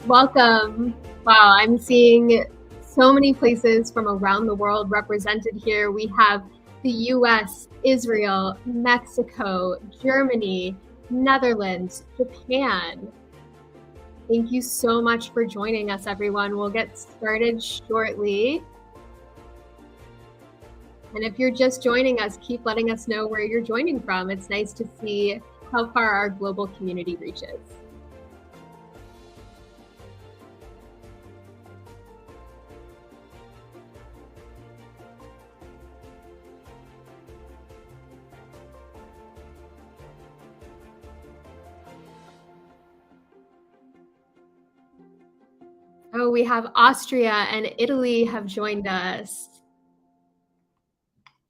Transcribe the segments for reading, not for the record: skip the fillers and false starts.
Welcome. Wow, I'm seeing so many places from around the world represented here. We have the US, Israel, Mexico, Germany, Netherlands, Japan. Thank you so much for joining us, everyone. We'll get started shortly. And if you're just joining us, keep letting us know where you're joining from. It's nice to see how far our global community reaches. Oh, we have Austria and Italy have joined us.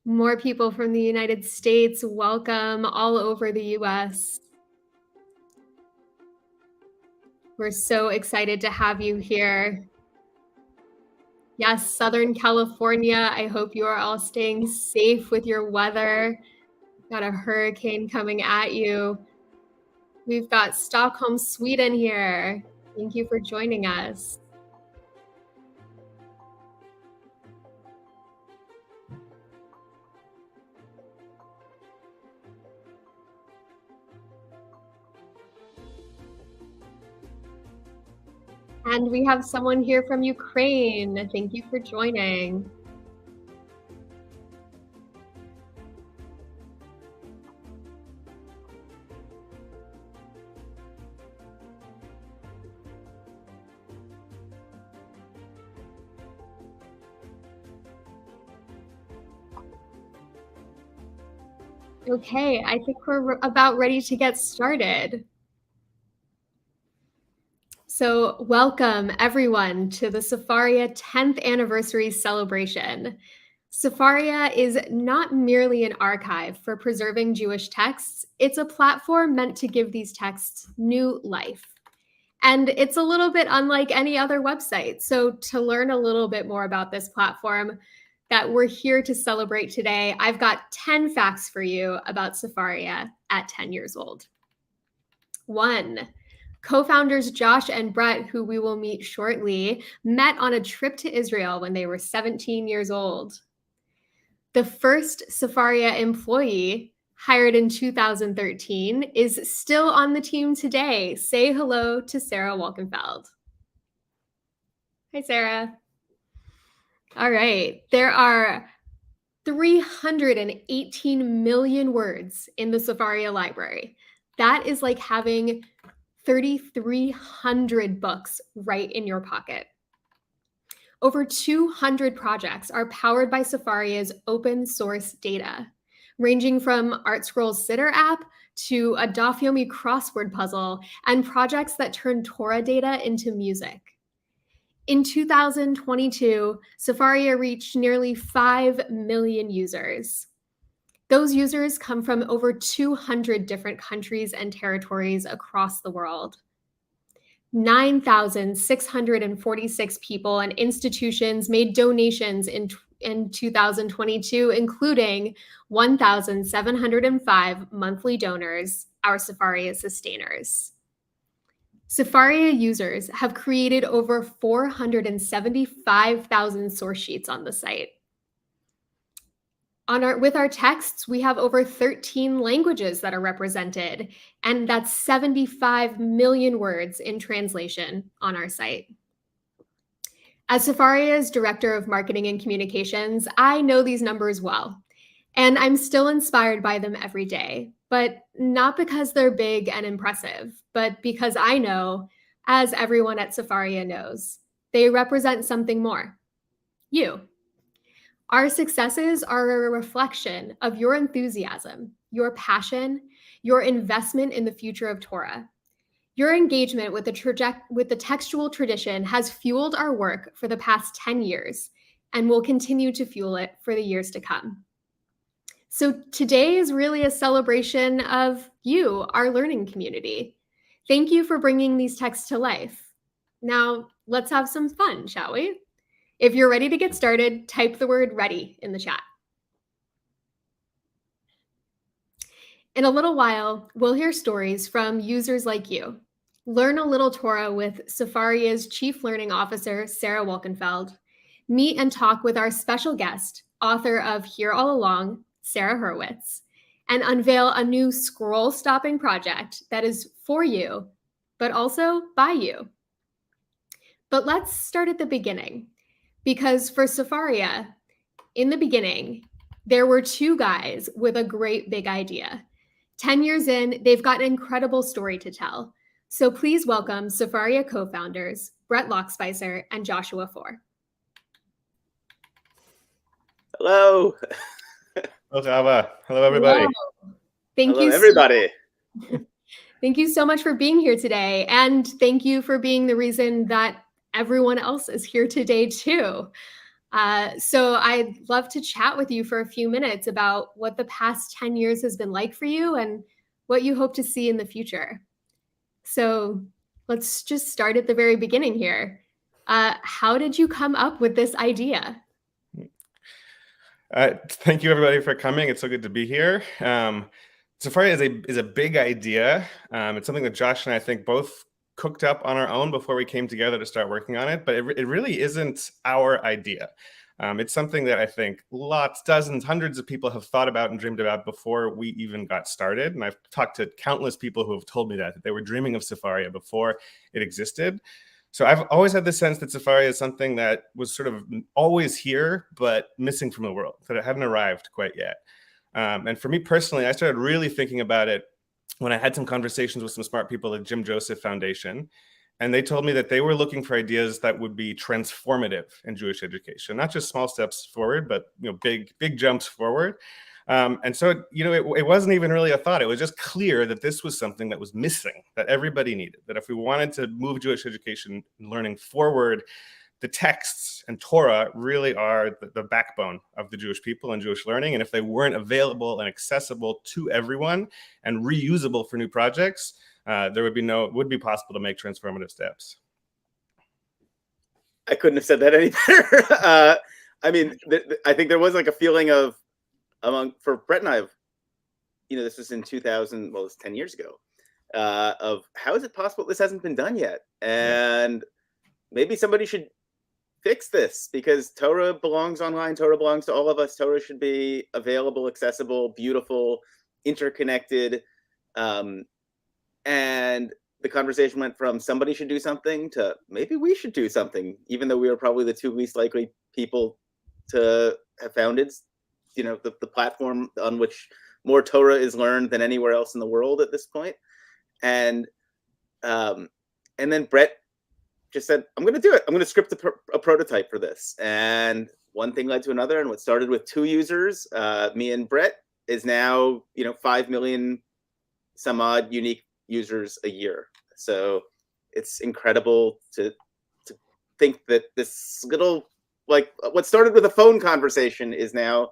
More people from the United States, welcome all over the US. We're so excited to have you here. Yes, Southern California, I hope you are all staying safe with your weather. Got a hurricane coming at you. We've got Stockholm, Sweden here. Thank you for joining us. And we have someone here from Ukraine. Thank you for joining. Okay, I think we're about ready to get started. So welcome everyone to the Sefaria 10th anniversary celebration. Sefaria is not merely an archive for preserving Jewish texts, it's a platform meant to give these texts new life. And it's a little bit unlike any other website. So to learn a little bit more about this platform that we're here to celebrate today, I've got 10 facts for you about Sefaria at 10 years old. 1. Co-founders Josh and Brett, who we will meet shortly, met on a trip to Israel when they were 17 years old. The first Sefaria employee, hired in 2013, is still on the team today. Say hello to Sarah Wolkenfeld. Hi, Sarah. All right. There are 318 million words in the Sefaria library. That is like having 3,300 books right in your pocket. Over 200 projects are powered by Sefaria's open source data, ranging from ArtScroll's Sitter app to a Dafyomi crossword puzzle and projects that turn Torah data into music. In 2022, Sefaria reached nearly 5 million users. Those users come from over 200 different countries and territories across the world. 9,646 people and institutions made donations in 2022, including 1,705 monthly donors, our Sefaria sustainers. Sefaria users have created over 475,000 source sheets on the site. With our texts, we have over 13 languages that are represented, and that's 75 million words in translation on our site. As Sefaria's Director of Marketing and Communications, I know these numbers well, and I'm still inspired by them every day, but not because they're big and impressive, but because I know, as everyone at Sefaria knows, they represent something more. You. Our successes are a reflection of your enthusiasm, your passion, your investment in the future of Torah. Your engagement with the textual tradition has fueled our work for the past 10 years and will continue to fuel it for the years to come. So today is really a celebration of you, our learning community. Thank you for bringing these texts to life. Now, let's have some fun, shall we? If you're ready to get started, type the word ready in the chat. In a little while, we'll hear stories from users like you. Learn a little Torah with Sefaria's Chief Learning Officer, Sarah Wolkenfeld. Meet and talk with our special guest, author of Here All Along, Sarah Hurwitz, and unveil a new scroll-stopping project that is for you, but also by you. But let's start at the beginning, because for Sefaria, in the beginning, there were two guys with a great big idea. 10 years in, they've got an incredible story to tell. So please welcome Sefaria co-founders, Brett Lockspicer and Joshua Four. Hello. Hello, Chava. Hello, everybody. Hello. Thank Hello, you, everybody. Thank you so much for being here today. And thank you for being the reason that everyone else is here today too. So I'd love to chat with you for a few minutes about what the past 10 years has been like for you and what you hope to see in the future. So let's just start at the very beginning here. How did you come up with this idea? Thank you, everybody, for coming. It's so good to be here. Sefaria is a big idea. It's something that Josh and I think both cooked up on our own before we came together to start working on it, but it really isn't our idea. It's something that I think lots, dozens, hundreds of people have thought about and dreamed about before we even got started. And I've talked to countless people who have told me that they were dreaming of Sefaria before it existed. So I've always had the sense that Sefaria is something that was sort of always here, but missing from the world, that it hadn't arrived quite yet. And for me personally, I started really thinking about it when I had some conversations with some smart people at Jim Joseph Foundation. And they told me that they were looking for ideas that would be transformative in Jewish education, not just small steps forward, but big jumps forward. And so, it wasn't even really a thought. It was just clear that this was something that was missing, that everybody needed, that if we wanted to move Jewish education and learning forward, the texts and Torah really are the backbone of the Jewish people and Jewish learning. And if they weren't available and accessible to everyone and reusable for new projects, it would be possible to make transformative steps. I couldn't have said that any better. I think there was like a feeling of, for Brett and I, this was in 2000, well, it's 10 years ago, of how is it possible this hasn't been done yet? And maybe somebody should fix this, because Torah belongs online. Torah belongs to all of us. Torah should be available, accessible, beautiful, interconnected. And the conversation went from somebody should do something to maybe we should do something, even though we were probably the two least likely people to have founded, the platform on which more Torah is learned than anywhere else in the world at this point. And then Brett just said, I'm going to do it. I'm going to script a prototype for this. And one thing led to another. And what started with 2 users, me and Brett, is now, 5 million some odd unique users a year. So it's incredible to think that this little, like what started with a phone conversation is now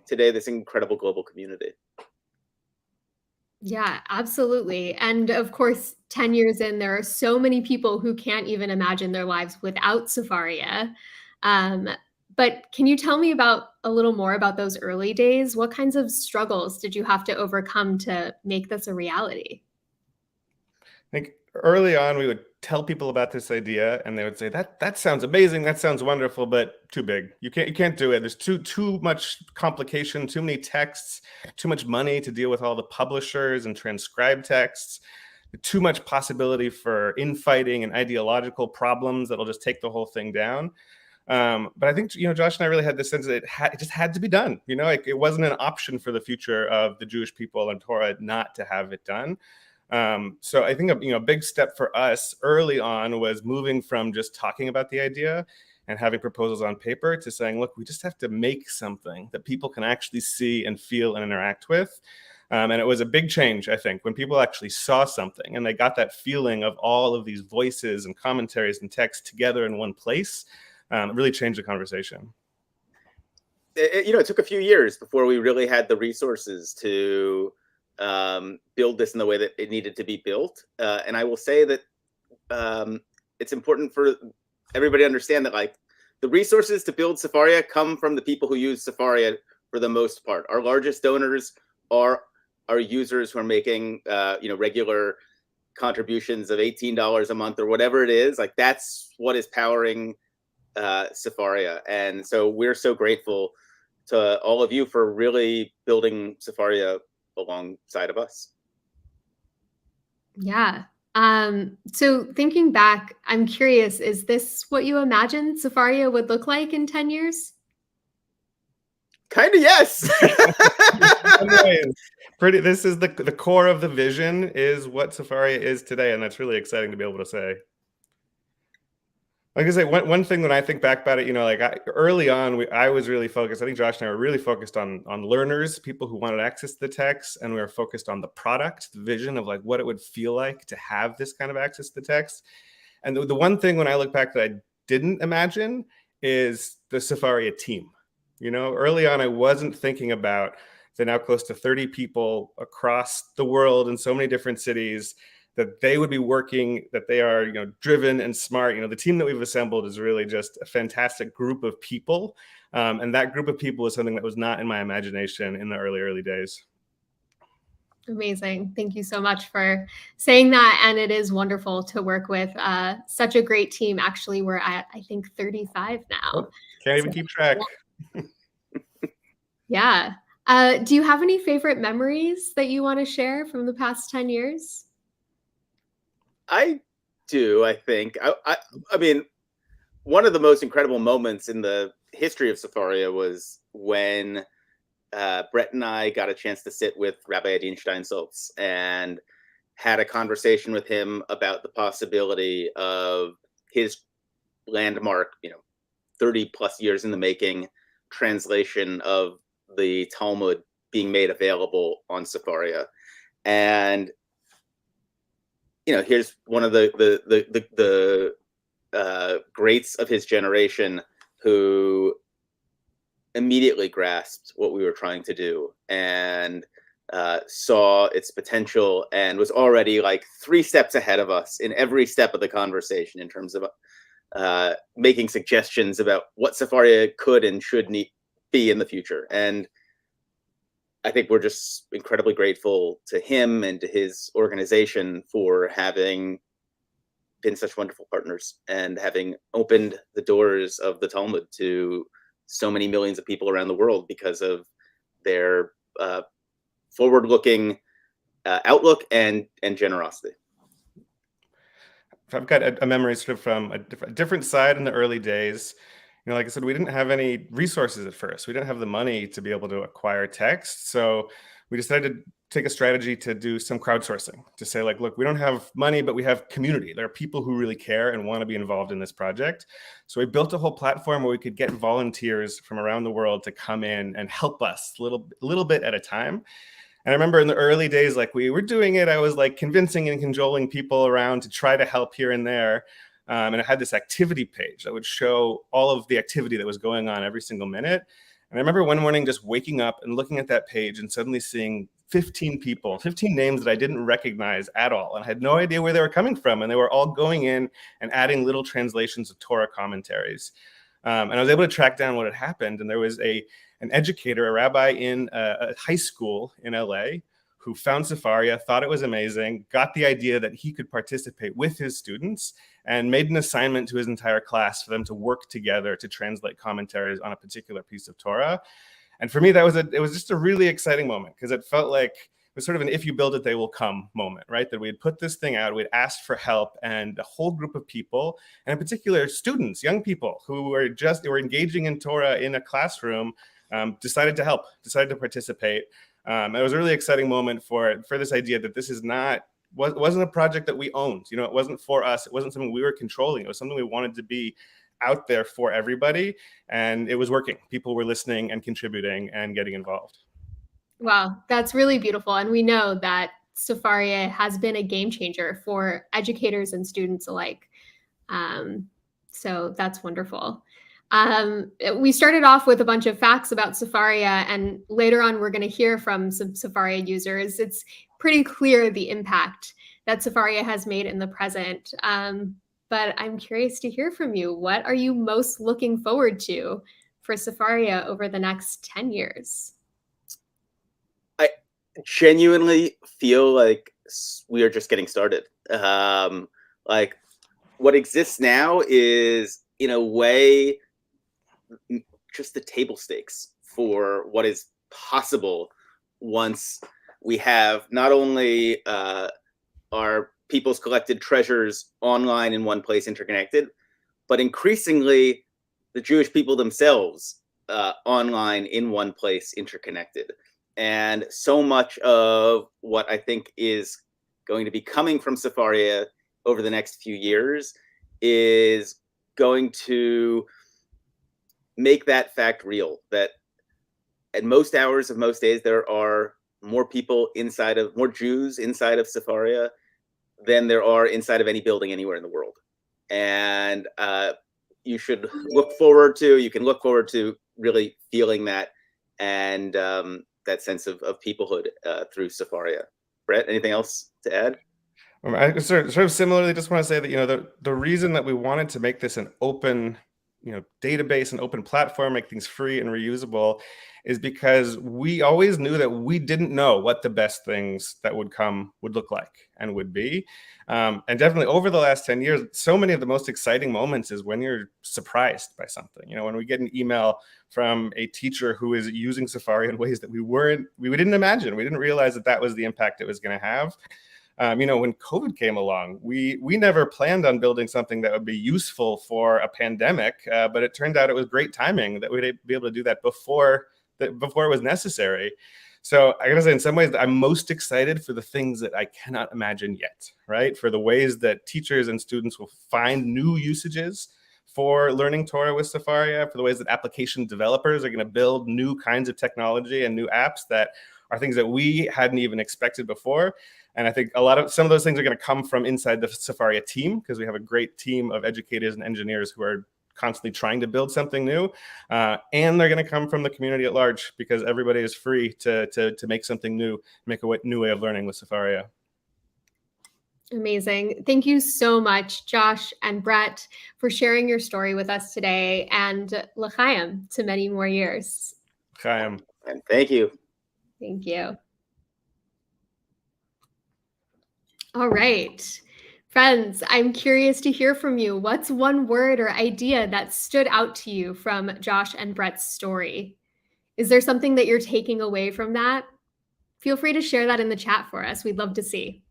today this incredible global community. Yeah, absolutely. And of course, 10 years in, there are so many people who can't even imagine their lives without Sefaria. But can you tell me a little more about those early days? What kinds of struggles did you have to overcome to make this a reality? I think early on, we would tell people about this idea, and they would say, that sounds amazing, that sounds wonderful, but too big. You can't do it. There's too much complication, too many texts, too much money to deal with all the publishers and transcribe texts, too much possibility for infighting and ideological problems that'll just take the whole thing down. But I think, Josh and I really had this sense that it just had to be done. It wasn't an option for the future of the Jewish people and Torah not to have it done. So I think a big step for us early on was moving from just talking about the idea and having proposals on paper to saying, look, we just have to make something that people can actually see and feel and interact with. And it was a big change, I think, when people actually saw something and they got that feeling of all of these voices and commentaries and text together in one place. It really changed the conversation. It took a few years before we really had the resources to build this in the way that it needed to be built. And I will say that it's important for everybody to understand that the resources to build Sefaria come from the people who use Sefaria for the most part. Our largest donors are our users who are making regular contributions of $18 a month or whatever it is. Like that's what is powering Sefaria. And so we're so grateful to all of you for really building Sefaria alongside of us. Yeah. So thinking back, I'm curious, is this what you imagined Sefaria would look like in 10 years? Kind of, yes. This is the core of the vision is what Sefaria is today, and that's really exciting to be able to say. Like I say, one thing when I think back about it, early on, I was really focused. I think Josh and I were really focused on learners, people who wanted access to the text, and we were focused on the product, the vision of like what it would feel like to have this kind of access to the text. And the one thing when I look back that I didn't imagine is the Sefaria team. Early on, I wasn't thinking about the now close to 30 people across the world in so many different cities, that they would be working, that they are, driven and smart. The team that we've assembled is really just a fantastic group of people. And that group of people is something that was not in my imagination in the early days. Amazing. Thank you so much for saying that. And it is wonderful to work with such a great team. Actually, we're at, I think, 35 now. Oh, can't even keep track. Yeah. Do you have any favorite memories that you want to share from the past 10 years? I do, I think. I mean, one of the most incredible moments in the history of Sefaria was when Brett and I got a chance to sit with Rabbi Adin Steinsaltz and had a conversation with him about the possibility of his landmark, 30 plus years in the making translation of the Talmud being made available on Sefaria. And here's one of the greats of his generation who immediately grasped what we were trying to do and saw its potential and was already like 3 steps ahead of us in every step of the conversation in terms of making suggestions about what Sefaria could and should be in the future. And I think we're just incredibly grateful to him and to his organization for having been such wonderful partners and having opened the doors of the Talmud to so many millions of people around the world because of their forward-looking outlook and generosity. I've got a memory sort of from a different side in the early days. Like I said, we didn't have any resources at first. We didn't have the money to be able to acquire text. So we decided to take a strategy to do some crowdsourcing, to say like, look, we don't have money, but we have community. There are people who really care and want to be involved in this project. So we built a whole platform where we could get volunteers from around the world to come in and help us a little bit at a time. And I remember in the early days, like we were doing it, I was like convincing and cajoling people around to try to help here and there. And I had this activity page that would show all of the activity that was going on every single minute. And I remember one morning just waking up and looking at that page and suddenly seeing 15 people, 15 names that I didn't recognize at all. And I had no idea where they were coming from. And they were all going in and adding little translations of Torah commentaries. And I was able to track down what had happened. And there was an educator, a rabbi in a high school in LA, who found Sefaria, thought it was amazing, got the idea that he could participate with his students, and made an assignment to his entire class for them to work together to translate commentaries on a particular piece of Torah. And for me, it was just a really exciting moment, because it felt like it was sort of an if you build it, they will come moment, right? That we had put this thing out, we'd asked for help, and a whole group of people, and in particular students, young people who were engaging in Torah in a classroom, decided to help, decided to participate. It was a really exciting moment for this idea that this wasn't a project that we owned. It wasn't for us. It wasn't something we were controlling. It was something we wanted to be out there for everybody. And it was working. People were listening and contributing and getting involved. Wow, that's really beautiful. And we know that Sefaria has been a game changer for educators and students alike. So that's wonderful. We started off with a bunch of facts about Sefaria, and later on we're going to hear from some Sefaria users. It's pretty clear the impact that Sefaria has made in the present. But I'm curious to hear from you. What are you most looking forward to for Sefaria over the next 10 years? I genuinely feel like we are just getting started. Like what exists now is in a way just the table stakes for what is possible once we have not only our people's collected treasures online in one place interconnected, but increasingly the Jewish people themselves online in one place interconnected. And so much of what I think is going to be coming from Sefaria over the next few years is going to make that fact real, that at most hours of most days, there are more people more Jews inside of Sefaria than there are inside of any building anywhere in the world. And you can look forward to really feeling that and that sense of peoplehood through Sefaria. Brett, anything else to add? I sort of similarly just want to say that, the reason that we wanted to make this an open, database, an open platform, make things free and reusable, is because we always knew that we didn't know what the best things that would come would look like and would be. And definitely over the last 10 years, so many of the most exciting moments is when you're surprised by something. When we get an email from a teacher who is using Sefaria in ways that we didn't imagine. We didn't realize that was the impact it was going to have. When COVID came along, we never planned on building something that would be useful for a pandemic, but it turned out it was great timing that we'd be able to do that before it was necessary. So I gotta say, in some ways, I'm most excited for the things that I cannot imagine yet, right? For the ways that teachers and students will find new usages for learning Torah with Sefaria, for the ways that application developers are going to build new kinds of technology and new apps that are things that we hadn't even expected before. And I think some of those things are going to come from inside the Sefaria team, because we have a great team of educators and engineers who are constantly trying to build something new. And they're going to come from the community at large, because everybody is free to make something new, make a new way of learning with Sefaria. Amazing. Thank you so much, Josh and Brett, for sharing your story with us today, and l'chaim to many more years. Chaim. And thank you. Thank you. All right. Friends, I'm curious to hear from you. What's one word or idea that stood out to you from Josh and Brett's story? Is there something that you're taking away from that? Feel free to share that in the chat for us. We'd love to see.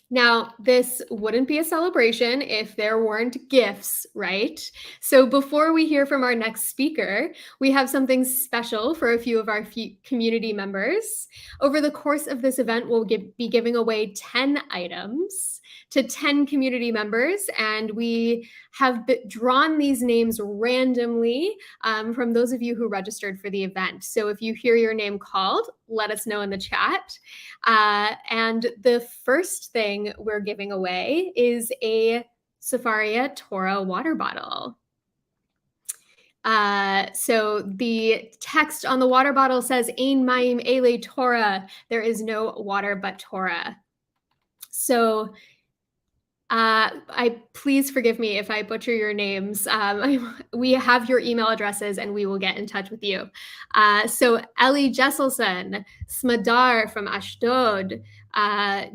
Now, this wouldn't be a celebration if there weren't gifts, right? So before we hear from our next speaker, we have something special for a few of our community members. Over the course of this event, we'll be giving away 10 items to 10 community members, and we have drawn these names randomly from those of you who registered for the event. So if you hear your name called, let us know in the chat. And the first thing we're giving away is a Sefaria Torah water bottle. So the text on the water bottle says, Ein Mayim Ele Torah, there is no water but Torah. So please forgive me if I butcher your names. We have your email addresses and we will get in touch with you. So Ellie Jesselson, Smadar from Ashdod,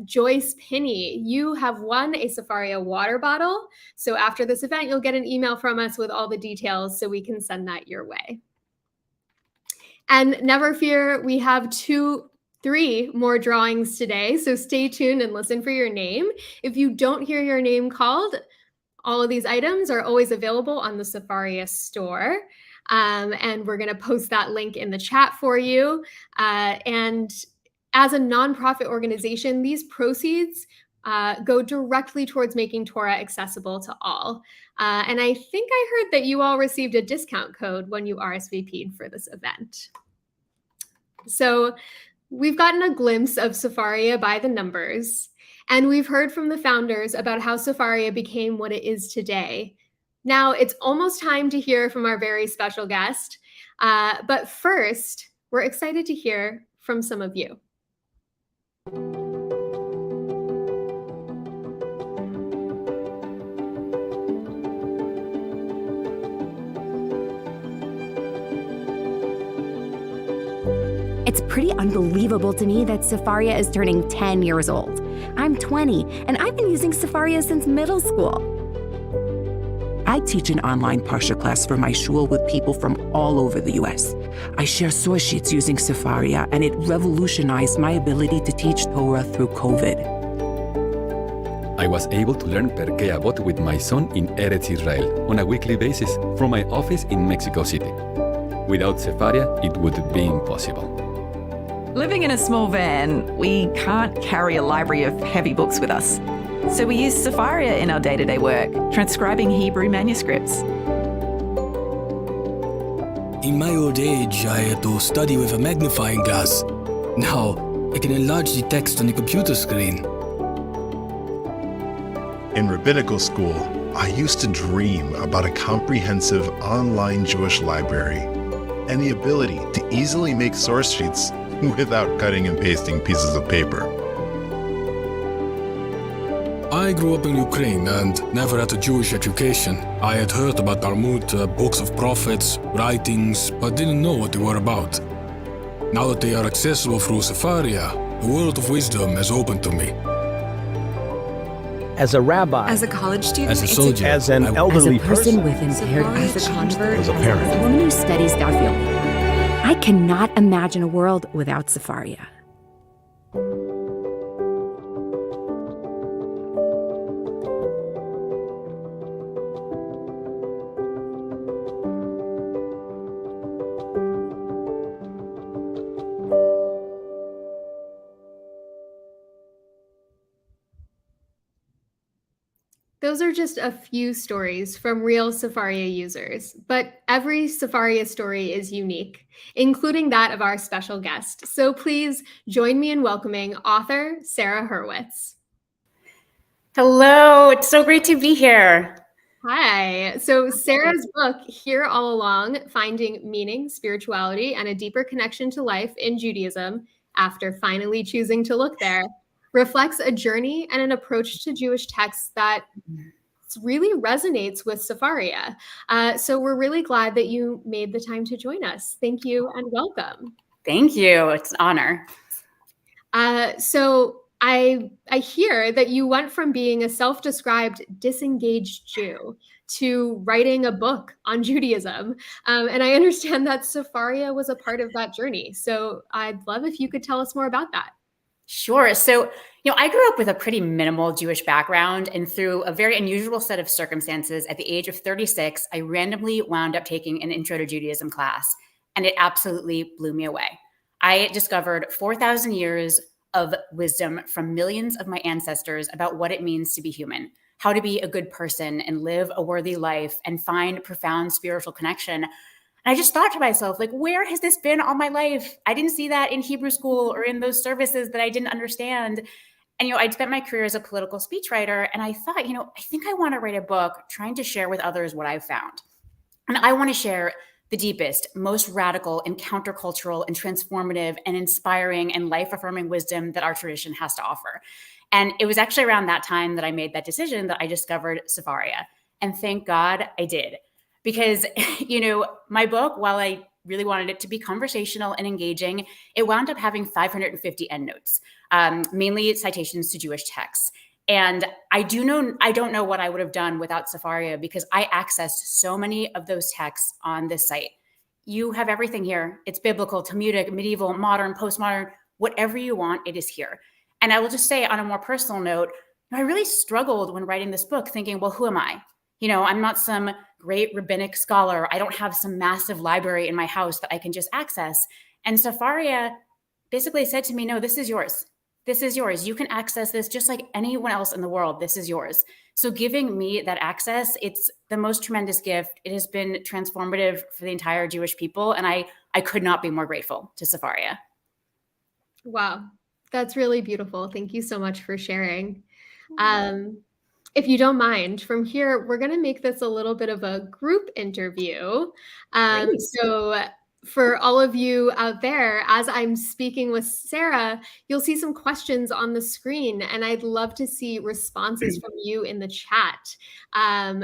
Joyce Pinney, you have won a Sefaria water bottle. So after this event, you'll get an email from us with all the details so we can send that your way. And never fear, we have 3 more drawings today, so stay tuned and listen for your name. If you don't hear your name called, all of these items are always available on the Sefaria store, and we're going to post that link in the chat for you. And as a nonprofit organization, these proceeds go directly towards making Torah accessible to all. And I think I heard that you all received a discount code when you RSVP'd for this event. So we've gotten a glimpse of Sefaria by the numbers, and we've heard from the founders about how Sefaria became what it is today. Now it's almost time to hear from our very special guest, but first, we're excited to hear from some of you. It's pretty unbelievable to me that Sefaria is turning 10 years old. I'm 20, and I've been using Sefaria since middle school. I teach an online Parsha class for my shul with people from all over the U.S. I share source sheets using Sefaria, and it revolutionized my ability to teach Torah through COVID. I was able to learn Perkei Avot with my son in Eretz Israel on a weekly basis from my office in Mexico City. Without Sefaria, it would be impossible. Living in a small van, we can't carry a library of heavy books with us. So we use Sefaria in our day-to-day work, transcribing Hebrew manuscripts. In my old age, I had to study with a magnifying glass. Now, I can enlarge the text on the computer screen. In rabbinical school, I used to dream about a comprehensive online Jewish library and the ability to easily make source sheets without cutting and pasting pieces of paper. I grew up in Ukraine and never had a Jewish education. I had heard about Talmud, books of prophets, writings, but didn't know what they were about. Now that they are accessible through Sefaria, the world of wisdom has opened to me. As a rabbi, as a college student, as a soldier, as an elderly person with impaired as a convert, as a parent, as a woman who studies Dafyomi, I cannot imagine a world without Sefaria. Those are just a few stories from real Sefaria users, but every Sefaria story is unique, including that of our special guest. So please join me in welcoming author Sarah Hurwitz. Hello, it's so great to be here. Hi. So Sarah's book, Here All Along, Finding Meaning, Spirituality, and a Deeper Connection to Life in Judaism, after finally choosing to look there, reflects a journey and an approach to Jewish texts that really resonates with Sefaria. So we're really glad that you made the time to join us. Thank you and welcome. Thank you. It's an honor. So I hear that you went from being a self-described disengaged Jew to writing a book on Judaism. And I understand that Sefaria was a part of that journey. So I'd love if you could tell us more about that. Sure. So, I grew up with a pretty minimal Jewish background, and through a very unusual set of circumstances, at the age of 36, I randomly wound up taking an Intro to Judaism class, and it absolutely blew me away. I discovered 4,000 years of wisdom from millions of my ancestors about what it means to be human, how to be a good person and live a worthy life and find profound spiritual connection. And I just thought to myself, where has this been all my life? I didn't see that in Hebrew school or in those services that I didn't understand. And, I'd spent my career as a political speechwriter, and I thought, I think I want to write a book trying to share with others what I've found. And I want to share the deepest, most radical and countercultural and transformative and inspiring and life-affirming wisdom that our tradition has to offer. And it was actually around that time that I made that decision that I discovered Sefaria. And thank God I did. Because, my book, while I really wanted it to be conversational and engaging, it wound up having 550 endnotes, mainly citations to Jewish texts. And I don't know what I would have done without Sefaria, because I accessed so many of those texts on this site. You have everything here. It's biblical, Talmudic, medieval, modern, postmodern, whatever you want, it is here. And I will just say, on a more personal note, I really struggled when writing this book, thinking, well, who am I? I'm not some great rabbinic scholar. I don't have some massive library in my house that I can just access. And Sefaria basically said to me, no, this is yours. This is yours. You can access this just like anyone else in the world. This is yours. So giving me that access, it's the most tremendous gift. It has been transformative for the entire Jewish people. And I could not be more grateful to Sefaria. Wow. That's really beautiful. Thank you so much for sharing. If you don't mind, from here, we're going to make this a little bit of a group interview. So for all of you out there, as I'm speaking with Sarah, you'll see some questions on the screen, and I'd love to see responses from you in the chat.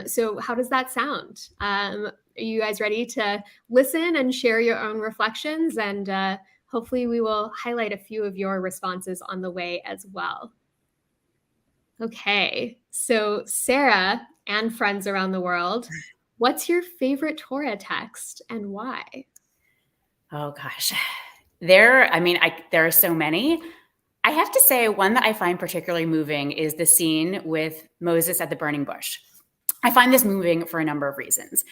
So how does that sound? Are you guys ready to listen and share your own reflections? And hopefully we will highlight a few of your responses on the way as well. Okay, so Sarah and friends around the world, what's your favorite Torah text and why? Oh gosh, there are so many. I have to say one that I find particularly moving is the scene with Moses at the burning bush. I find this moving for a number of reasons,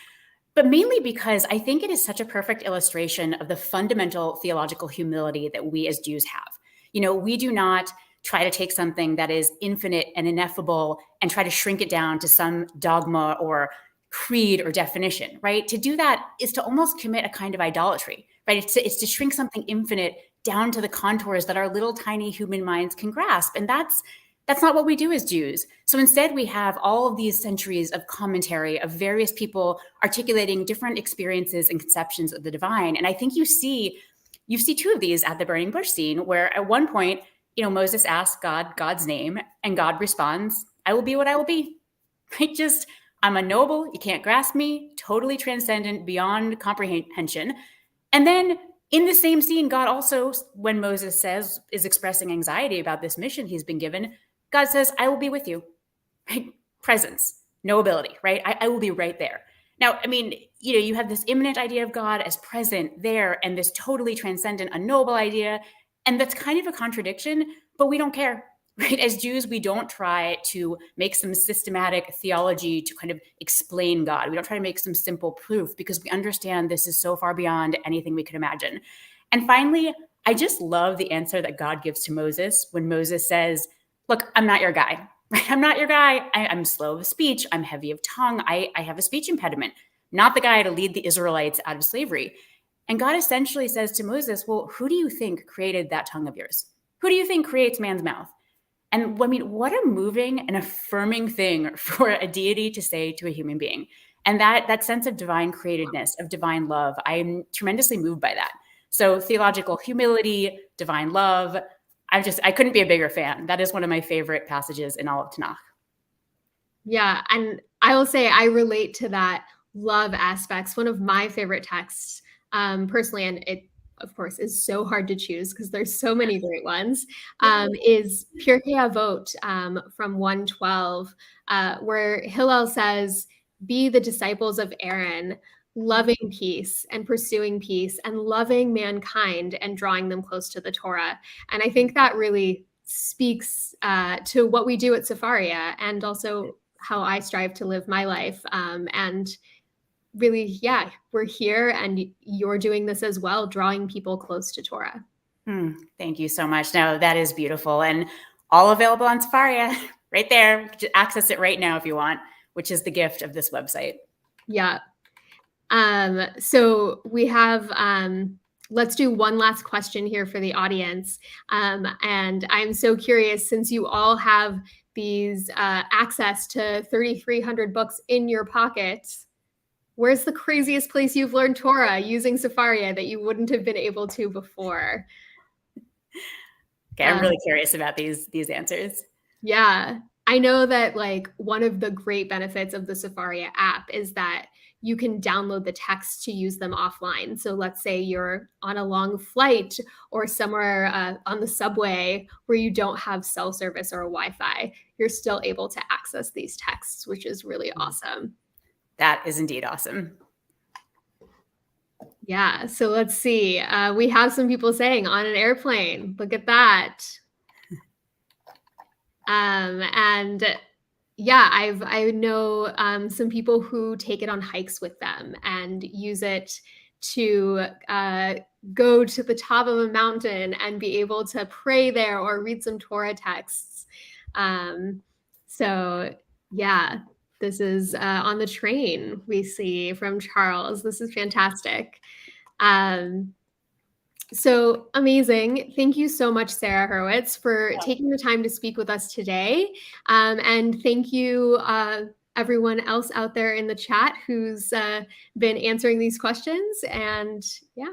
but mainly because I think it is such a perfect illustration of the fundamental theological humility that we as Jews have. We do not try to take something that is infinite and ineffable and try to shrink it down to some dogma or creed or definition, right? To do that is to almost commit a kind of idolatry, right? It's to shrink something infinite down to the contours that our little tiny human minds can grasp. And that's not what we do as Jews. So instead, we have all of these centuries of commentary of various people articulating different experiences and conceptions of the divine. And I think you see two of these at the burning bush scene, where at one point, Moses asks God's name, and God responds, "I will be what I will be." Right? I'm unknowable. You can't grasp me. Totally transcendent, beyond comprehension. And then in the same scene, God also, when Moses is expressing anxiety about this mission he's been given, God says, "I will be with you." Right? Presence, knowability, right? I will be right there. Now, you have this immanent idea of God as present there, and this totally transcendent, unknowable idea. And that's kind of a contradiction, but we don't care, right? As Jews, we don't try to make some systematic theology to kind of explain God. We don't try to make some simple proof, because we understand this is so far beyond anything we could imagine. And finally, I just love the answer that God gives to Moses when Moses says, "Look, I'm not your guy. Right? I'm not your guy. I'm slow of speech. I'm heavy of tongue. I have a speech impediment. Not the guy to lead the Israelites out of slavery." And God essentially says to Moses, "Well, who do you think created that tongue of yours? Who do you think creates man's mouth?" And what a moving and affirming thing for a deity to say to a human being. And that sense of divine createdness, of divine love, I'm tremendously moved by that. So theological humility, divine love, I couldn't be a bigger fan. That is one of my favorite passages in all of Tanakh. Yeah, and I will say I relate to that love aspects. One of my favorite texts, personally, and it, of course, is so hard to choose because there's so many great ones, is Pirkei Avot from 112, where Hillel says, "Be the disciples of Aaron, loving peace and pursuing peace and loving mankind and drawing them close to the Torah." And I think that really speaks to what we do at Sefaria, and also how I strive to live my life. And really, yeah, we're here and you're doing this as well, drawing people close to Torah. Thank you so much. No, that is beautiful, and all available on Sefaria right there. Just access it right now if you want, which is the gift of this website. Yeah. So we have, let's do one last question here for the audience. And I'm so curious, since you all have these access to 3,300 books in your pockets, where's the craziest place you've learned Torah using Sefaria that you wouldn't have been able to before? Okay, I'm really curious about these answers. Yeah, I know that one of the great benefits of the Sefaria app is that you can download the texts to use them offline. So let's say you're on a long flight or somewhere on the subway where you don't have cell service or Wi-Fi, you're still able to access these texts, which is really awesome. That is indeed awesome. Yeah, so let's see. We have some people saying on an airplane. Look at that. And yeah, I know some people who take it on hikes with them and use it to go to the top of a mountain and be able to pray there or read some Torah texts. So yeah, this is on the train we see from Charles. This is fantastic. So amazing. Thank you so much, Sarah Hurwitz, for taking the time to speak with us today. And thank you, everyone else out there in the chat who's been answering these questions. And yeah.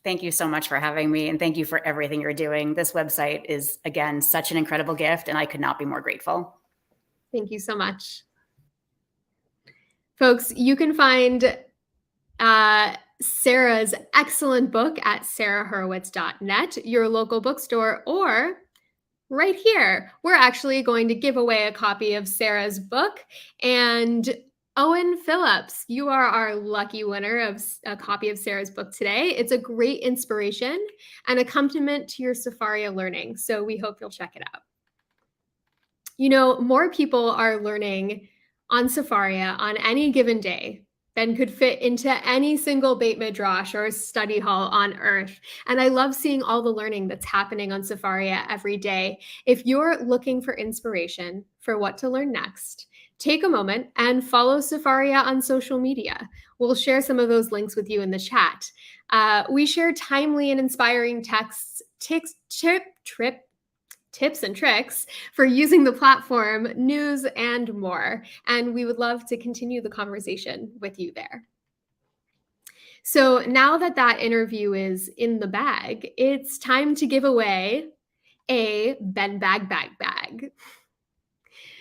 Thank you so much for having me. And thank you for everything you're doing. This website is, again, such an incredible gift, and I could not be more grateful. Thank you so much. Folks, you can find Sarah's excellent book at sarahhurwitz.net, your local bookstore, or right here. We're actually going to give away a copy of Sarah's book. And Owen Phillips, you are our lucky winner of a copy of Sarah's book today. It's a great inspiration and accompaniment to your Sefaria learning. So we hope you'll check it out. You know, more people are learning on Sefaria on any given day than could fit into any single Beit Midrash or study hall on earth. And I love seeing all the learning that's happening on Sefaria every day. If you're looking for inspiration for what to learn next, take a moment and follow Sefaria on social media. We'll share some of those links with you in the chat. We share timely and inspiring texts, tips and tricks for using the platform, news, and more. And we would love to continue the conversation with you there. So now that that interview is in the bag, it's time to give away a Ben Bag Bag.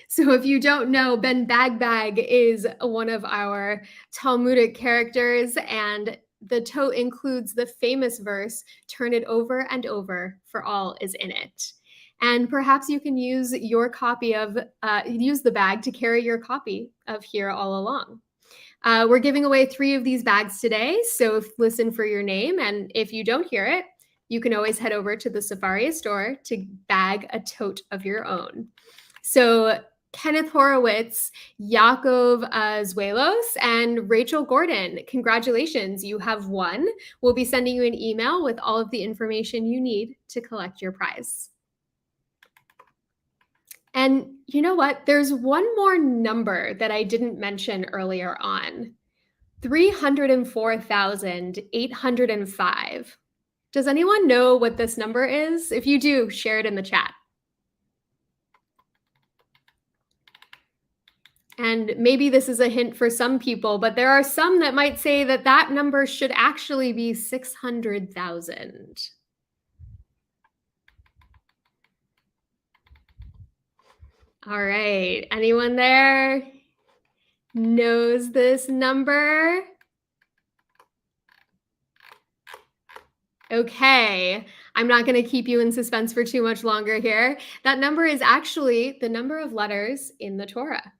So if you don't know, Ben Bag is one of our Talmudic characters, and the tote includes the famous verse, "Turn it over and over, for all is in it." And perhaps you can use your copy of, use the bag to carry your copy of Here All Along. We're giving away 3 of these bags today, so listen for your name. And if you don't hear it, you can always head over to the Sefaria store to bag a tote of your own. So Kenneth Horowitz, Yaakov Zuelos, and Rachel Gordon, congratulations, you have won. We'll be sending you an email with all of the information you need to collect your prize. And you know what? There's one more number that I didn't mention earlier on. 304,805. Does anyone know what this number is? If you do, share it in the chat. And maybe this is a hint for some people, but there are some that might say that that number should actually be 600,000. All right, anyone there knows this number? Okay, I'm not going to keep you in suspense for too much longer here. That number is actually the number of letters in the Torah.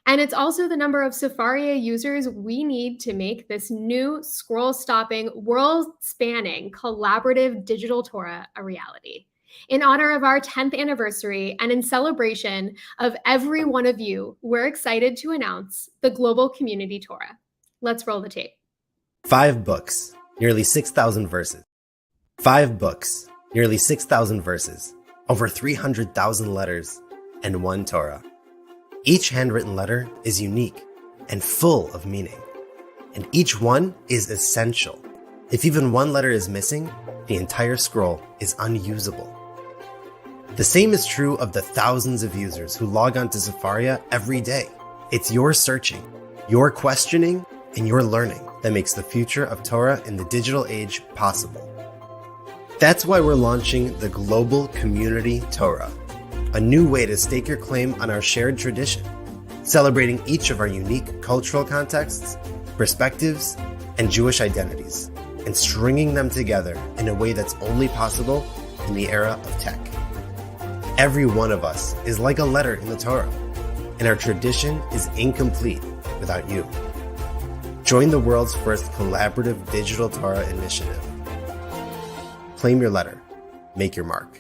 And it's also the number of Sefaria users we need to make this new scroll-stopping, world-spanning, collaborative digital Torah a reality. In honor of our 10th anniversary and in celebration of every one of you, we're excited to announce the Global Community Torah. Let's roll the tape. 5 books, nearly 6,000 verses. 5 books, nearly 6,000 verses, over 300,000 letters, and 1 Torah. Each handwritten letter is unique and full of meaning, and each one is essential. If even one letter is missing, the entire scroll is unusable. The same is true of the thousands of users who log on to Sefaria every day. It's your searching, your questioning, and your learning that makes the future of Torah in the digital age possible. That's why we're launching the Global Community Torah, a new way to stake your claim on our shared tradition, celebrating each of our unique cultural contexts, perspectives, and Jewish identities, and stringing them together in a way that's only possible in the era of tech. Every one of us is like a letter in the Torah, and our tradition is incomplete without you. Join the world's first collaborative digital Torah initiative. Claim your letter. Make your mark.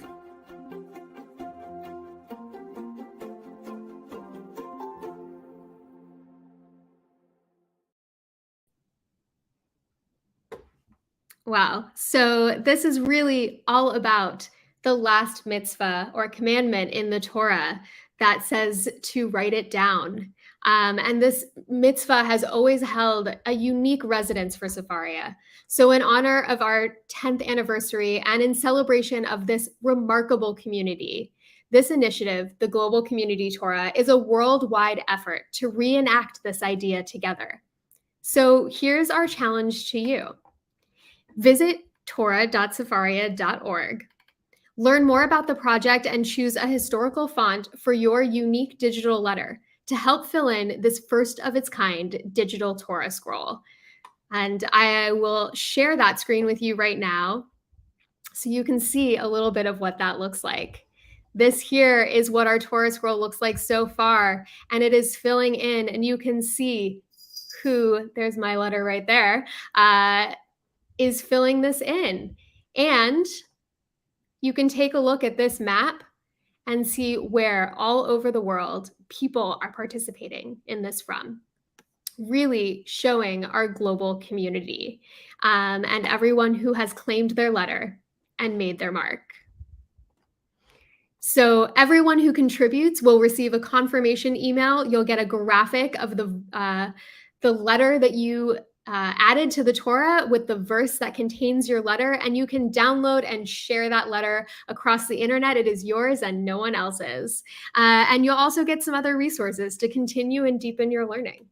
Wow. So this is really all about the last mitzvah or commandment in the Torah that says to write it down. And this mitzvah has always held a unique resonance for Sefaria. So in honor of our 10th anniversary and in celebration of this remarkable community, this initiative, the Global Community Torah, is a worldwide effort to reenact this idea together. So here's our challenge to you. Visit torah.sefaria.org. Learn more about the project and choose a historical font for your unique digital letter to help fill in this first of its kind digital Torah scroll. And I will share that screen with you right now so you can see a little bit of what that looks like. This here is what our Torah scroll looks like so far, and it is filling in, and you can see who, there's my letter right there, is filling this in. And you can take a look at this map and see where all over the world people are participating in this from, really showing our global community and everyone who has claimed their letter and made their mark. So everyone who contributes will receive a confirmation email. You'll get a graphic of the letter that you added to the Torah with the verse that contains your letter, and you can download and share that letter across the internet. It is yours and no one else's. And you'll also get some other resources to continue and deepen your learning.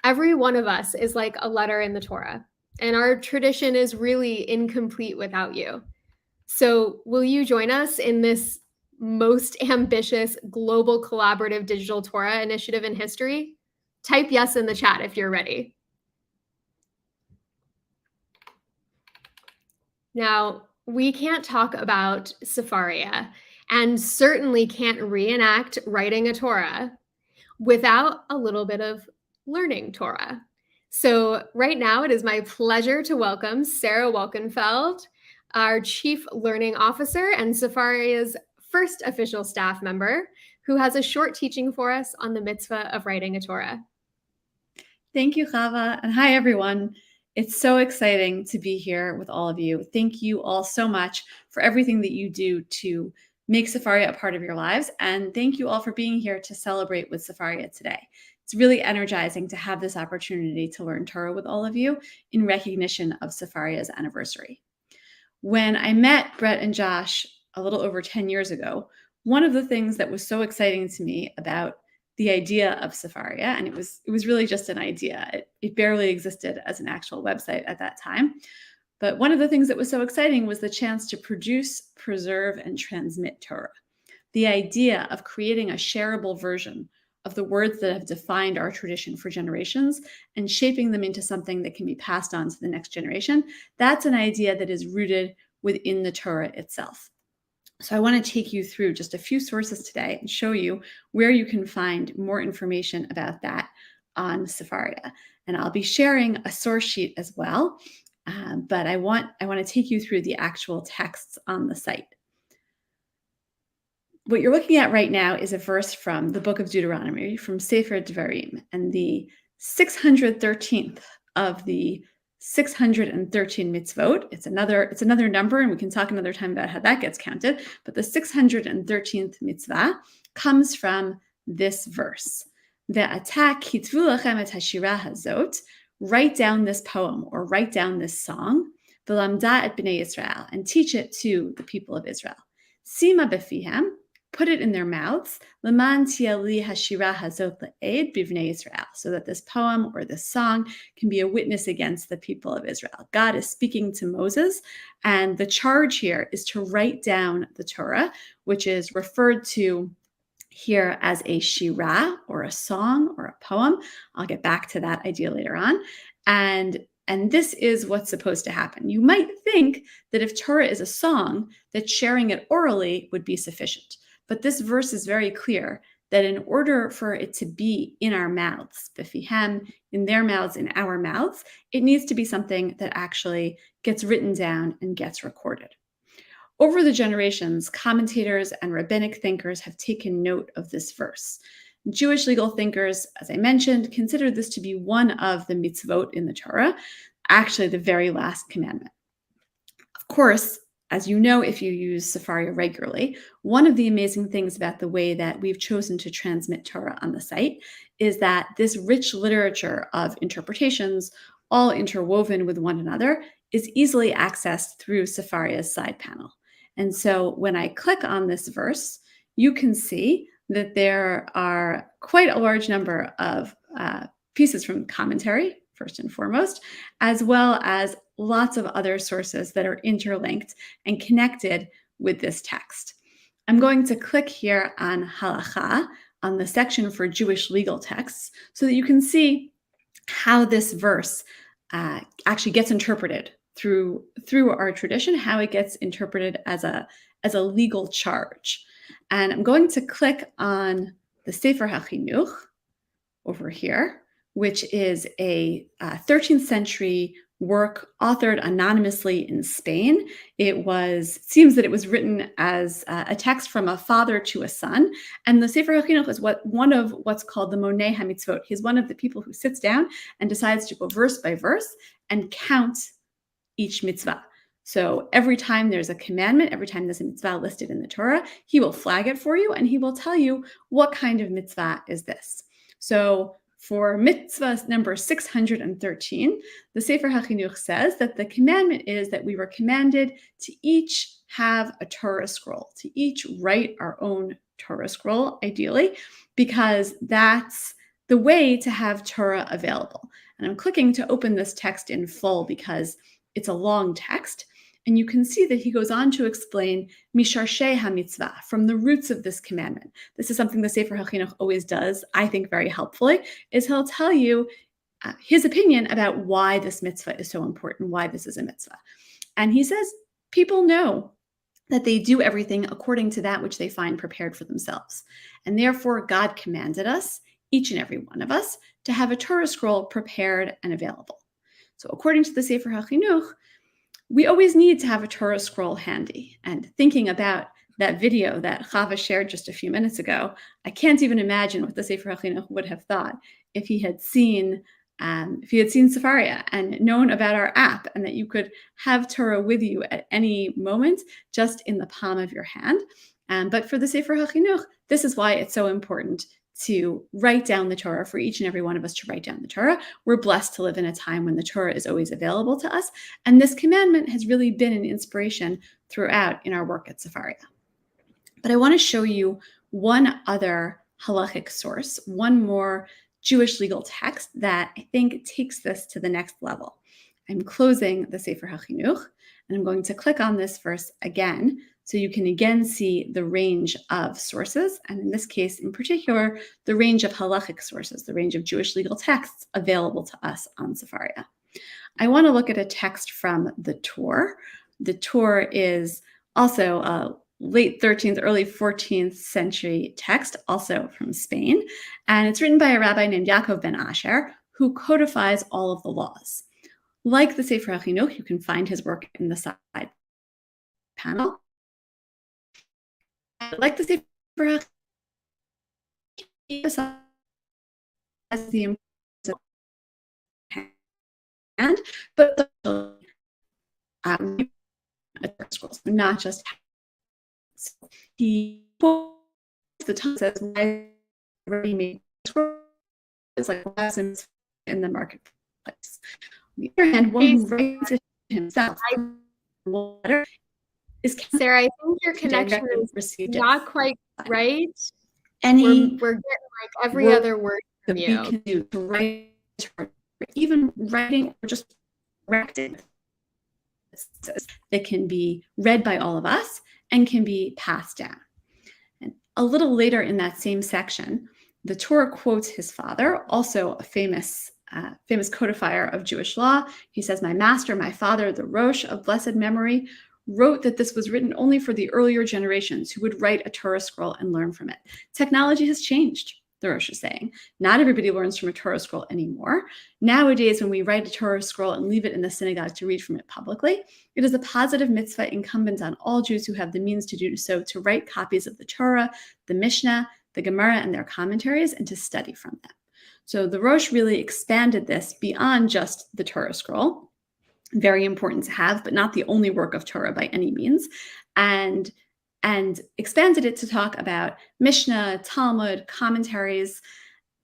Every one of us is like a letter in the Torah, and our tradition is really incomplete without you. So will you join us in this most ambitious global collaborative digital Torah initiative in history? Type yes in the chat if you're ready. Now, we can't talk about Sefaria and certainly can't reenact writing a Torah without a little bit of learning Torah. So right now it is my pleasure to welcome Sarah Wolkenfeld, our Chief Learning Officer and Sefaria's first official staff member, who has a short teaching for us on the mitzvah of writing a Torah. Thank you, Chava, and hi, everyone. It's so exciting to be here with all of you. Thank you all so much for everything that you do to make Sefaria a part of your lives, and thank you all for being here to celebrate with Sefaria today. It's really energizing to have this opportunity to learn Torah with all of you in recognition of Sefaria's anniversary. When I met Brett and Josh a little over 10 years ago, one of the things that was so exciting to me about the idea of Sefaria, and it was really just an idea. It barely existed as an actual website at that time. But one of the things that was so exciting was the chance to produce, preserve, and transmit Torah. The idea of creating a shareable version of the words that have defined our tradition for generations and shaping them into something that can be passed on to the next generation, that's an idea that is rooted within the Torah itself. So I want to take you through just a few sources today and show you where you can find more information about that on Sefaria. And I'll be sharing a source sheet as well, but I want to take you through the actual texts on the site. What you're looking at right now is a verse from the book of Deuteronomy, from Sefer Devarim, and the 613th of the 613 mitzvot. It's another number, and we can talk another time about how that gets counted. But the 613th mitzvah comes from this verse. Ve'ata kitvu lachem et hashira hazot. Write down this poem or write down this song. V'lamda et bnei Yisrael, and teach it to the people of Israel. Sima befihem. Put it in their mouths, leman tiali hashira hazot le'ed bivnei Israel, so that this poem or this song can be a witness against the people of Israel. God is speaking to Moses, and the charge here is to write down the Torah, which is referred to here as a shira, or a song, or a poem. I'll get back to that idea later on. And this is what's supposed to happen. You might think that if Torah is a song, that sharing it orally would be sufficient. But this verse is very clear that in order for it to be in our mouths, befihem, in their mouths, in our mouths, it needs to be something that actually gets written down and gets recorded. Over the generations, commentators and rabbinic thinkers have taken note of this verse. Jewish legal thinkers, as I mentioned, consider this to be one of the mitzvot in the Torah, actually the very last commandment. Of course, as you know, if you use Sefaria regularly, one of the amazing things about the way that we've chosen to transmit Torah on the site is that this rich literature of interpretations, all interwoven with one another, is easily accessed through Sefaria's side panel. And so when I click on this verse, you can see that there are quite a large number of pieces from commentary, first and foremost, as well as lots of other sources that are interlinked and connected with this text. I'm going to click here on halacha, on the section for Jewish legal texts, so that you can see how this verse actually gets interpreted through our tradition, how it gets interpreted as a legal charge. And I'm going to click on the Sefer HaChinuch over here, which is a 13th century work authored anonymously in Spain. Seems that it was written as a text from a father to a son. And the Sefer HaChinuch is one of what's called the Monei HaMitzvot. He's one of the people who sits down and decides to go verse by verse and count each mitzvah. So every time there's a commandment, every time there's a mitzvah listed in the Torah, he will flag it for you and he will tell you what kind of mitzvah is this. So for mitzvah number 613, the Sefer HaChinuch says that the commandment is that we were commanded to each have a Torah scroll, to each write our own Torah scroll, ideally, because that's the way to have Torah available. And I'm clicking to open this text in full because it's a long text. And you can see that he goes on to explain Misharshei HaMitzvah, from the roots of this commandment. This is something the Sefer HaChinuch always does, I think very helpfully, is he'll tell you his opinion about why this mitzvah is so important, why this is a mitzvah. And he says, people know that they do everything according to that which they find prepared for themselves. And therefore, God commanded us, each and every one of us, to have a Torah scroll prepared and available. So according to the Sefer HaChinuch, we always need to have a Torah scroll handy. And thinking about that video that Chava shared just a few minutes ago, I can't even imagine what the Sefer HaChinuch would have thought if he had seen Sefaria and known about our app and that you could have Torah with you at any moment, just in the palm of your hand. But for the Sefer HaChinuch, this is why it's so important to write down the Torah, for each and every one of us to write down the Torah. We're blessed to live in a time when the Torah is always available to us. And this commandment has really been an inspiration throughout in our work at Sefaria. But I want to show you one other halachic source, one more Jewish legal text that I think takes this to the next level. I'm closing the Sefer HaChinuch, and I'm going to click on this verse again, so you can again see the range of sources, and in this case, in particular, the range of halachic sources, the range of Jewish legal texts available to us on Sefaria. I want to look at a text from the Torah. The Torah is also a late 13th, early 14th century text, also from Spain, and it's written by a rabbi named Yaakov ben Asher, who codifies all of the laws. Like the Sefer HaChinuch, you can find his work in the side panel. Like the Sefer HaChinuch, as the hand, but scrolls, not just he quotes the time says why already made it's like lessons in the marketplace. On the other hand, one who writes it himself letter is Sarah, I think your connection is not quite right. We're getting like every other word from you. We can do to write, even writing or just correcting. That can be read by all of us and can be passed down. And a little later in that same section, the Torah quotes his father, also a famous codifier of Jewish law. He says, "My master, my father, the Rosh of blessed memory, wrote that this was written only for the earlier generations who would write a Torah scroll and learn from it." Technology has changed, the Rosh is saying. Not everybody learns from a Torah scroll anymore. Nowadays, when we write a Torah scroll and leave it in the synagogue to read from it publicly, it is a positive mitzvah incumbent on all Jews who have the means to do so to write copies of the Torah, the Mishnah, the Gemara, and their commentaries, and to study from them. So the Rosh really expanded this beyond just the Torah scroll. Very important to have, but not the only work of Torah by any means, and expanded it to talk about Mishnah, Talmud, commentaries,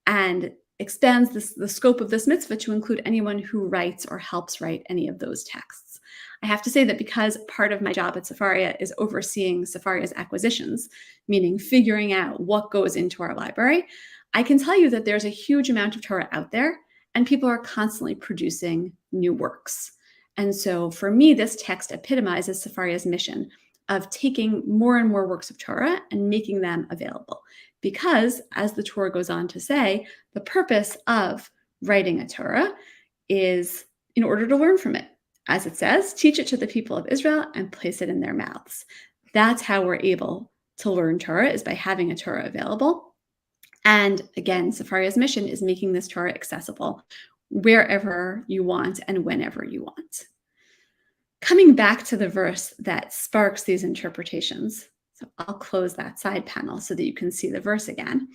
and expands the scope of this mitzvah to include anyone who writes or helps write any of those texts. I have to say that because part of my job at Sefaria is overseeing Sefaria's acquisitions, meaning figuring out what goes into our library, I can tell you that there's a huge amount of Torah out there, and people are constantly producing new works. And so for me, this text epitomizes Sefaria's mission of taking more and more works of Torah and making them available. Because, as the Torah goes on to say, the purpose of writing a Torah is in order to learn from it. As it says, teach it to the people of Israel and place it in their mouths. That's how we're able to learn Torah, is by having a Torah available. And again, Sefaria's mission is making this Torah accessible wherever you want and whenever you want. Coming back to the verse that sparks these interpretations, so I'll close that side panel so that you can see the verse again,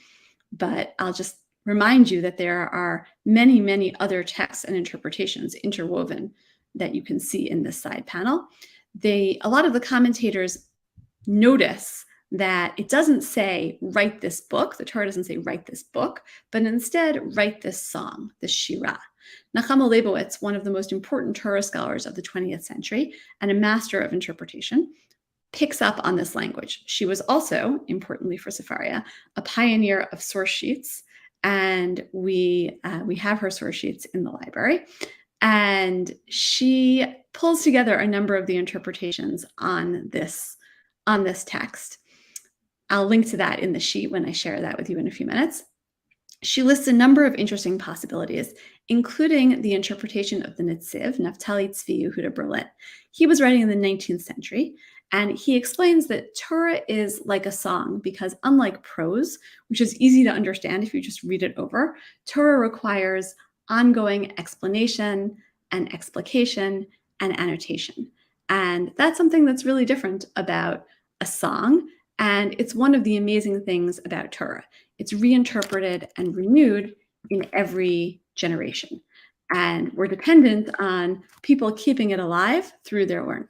but I'll just remind you that there are many, many other texts and interpretations interwoven that you can see in this side panel. A lot of the commentators notice that it doesn't say write this book. The Torah doesn't say write this book, but instead write this song, this shirah. Nachama Leibowitz, one of the most important Torah scholars of the 20th century and a master of interpretation, picks up on this language. She was also, importantly for Sefaria, a pioneer of source sheets, and we have her source sheets in the library. And she pulls together a number of the interpretations on this text. I'll link to that in the sheet when I share that with you in a few minutes. She lists a number of interesting possibilities, including the interpretation of the Netziv, Naftali Tzvi Yehuda Berlin. He was writing in the 19th century, and he explains that Torah is like a song because unlike prose, which is easy to understand if you just read it over, Torah requires ongoing explanation and explication and annotation. And that's something that's really different about a song. And it's one of the amazing things about Torah. It's reinterpreted and renewed in every generation. And we're dependent on people keeping it alive through their learning.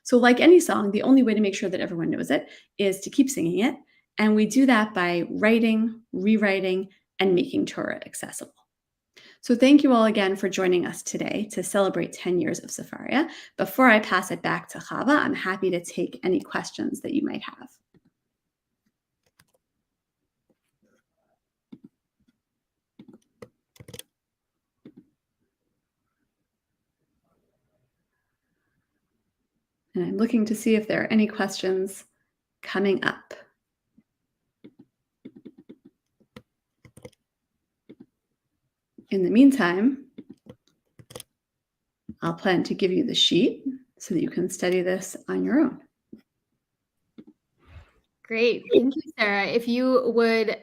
So like any song, the only way to make sure that everyone knows it is to keep singing it. And we do that by writing, rewriting, and making Torah accessible. So thank you all again for joining us today to celebrate 10 years of Sefaria. Before I pass it back to Chava, I'm happy to take any questions that you might have. And I'm looking to see if there are any questions coming up. In the meantime, I'll plan to give you the sheet so that you can study this on your own. Great. Thank you, Sarah. If you would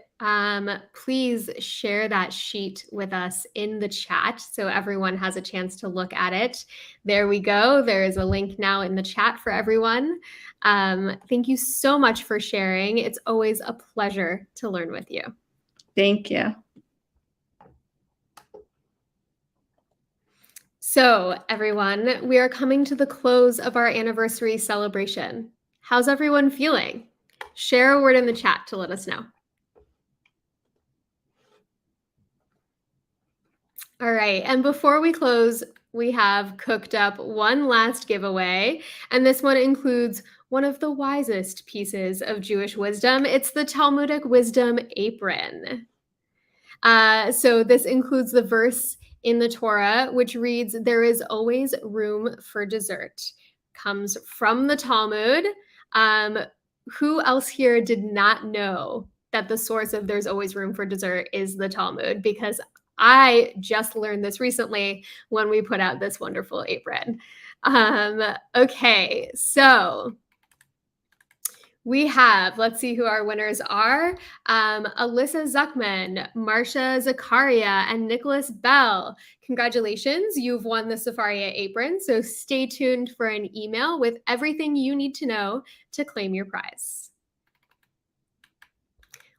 please share that sheet with us in the chat so everyone has a chance to look at it. There we go. There is a link now in the chat for everyone. Thank you so much for sharing. It's always a pleasure to learn with you. Thank you. So everyone, we are coming to the close of our anniversary celebration. How's everyone feeling? Share a word in the chat to let us know. All right, and before we close, we have cooked up one last giveaway, and this one includes one of the wisest pieces of Jewish wisdom. It's the Talmudic Wisdom Apron. So this includes the verse in the Torah, which reads, "There is always room for dessert." Comes from the Talmud. Who else here did not know that the source of "there's always room for dessert" is the Talmud? Because I just learned this recently when we put out this wonderful apron. Okay, so we have, let's see who our winners are. Alyssa Zuckman, Marcia Zakaria, and Nicholas Bell. Congratulations, you've won the Sefaria apron. So stay tuned for an email with everything you need to know to claim your prize.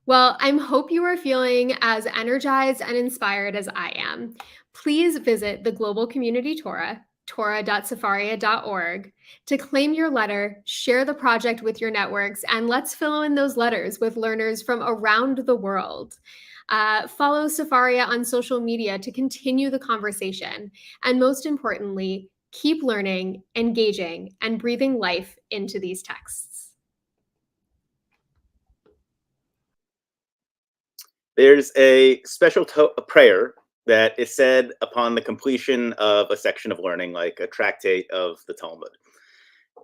Well, I hope you are feeling as energized and inspired as I am. Please visit the Global Community Torah, torah.sefaria.org, to claim your letter, share the project with your networks, and let's fill in those letters with learners from around the world. Follow Sefaria on social media to continue the conversation. And most importantly, keep learning, engaging, and breathing life into these texts. There's a special prayer that is said upon the completion of a section of learning, like a tractate of the Talmud.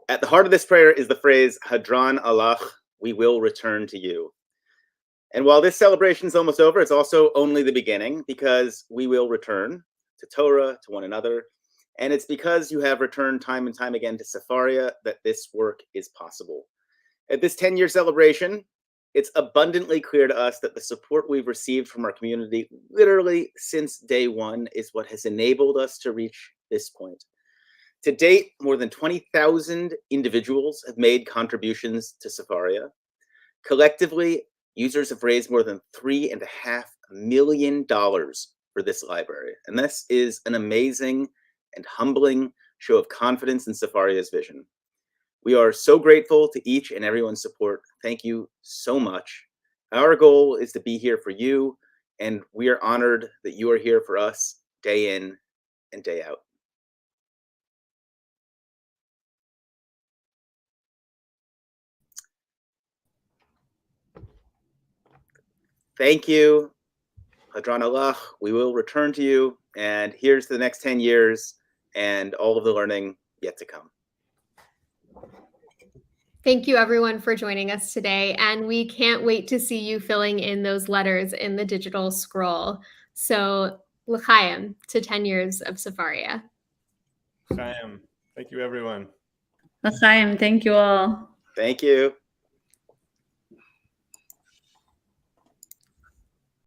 At the heart of this prayer is the phrase, Hadran alach, we will return to you. And while this celebration is almost over, it's also only the beginning, because we will return to Torah, to one another, And it's because you have returned time and time again to Sefaria that this work is possible. At this 10-year celebration, it's abundantly clear to us that the support we've received from our community literally since day one is what has enabled us to reach this point. To date, more than 20,000 individuals have made contributions to Sefaria. Collectively, users have raised more than $3.5 million for this library. And this is an amazing and humbling show of confidence in Sefaria's vision. We are so grateful to each and everyone's support. Thank you so much. Our goal is to be here for you, and we are honored that you are here for us day in and day out. Thank you. Hadran Allah, we will return to you, and here's the next 10 years and all of the learning yet to come. Thank you, everyone, for joining us today. And we can't wait to see you filling in those letters in the digital scroll. So, l'chaim to 10 years of Sefaria. L'chaim. Thank you, everyone. L'chaim. Thank you all. Thank you.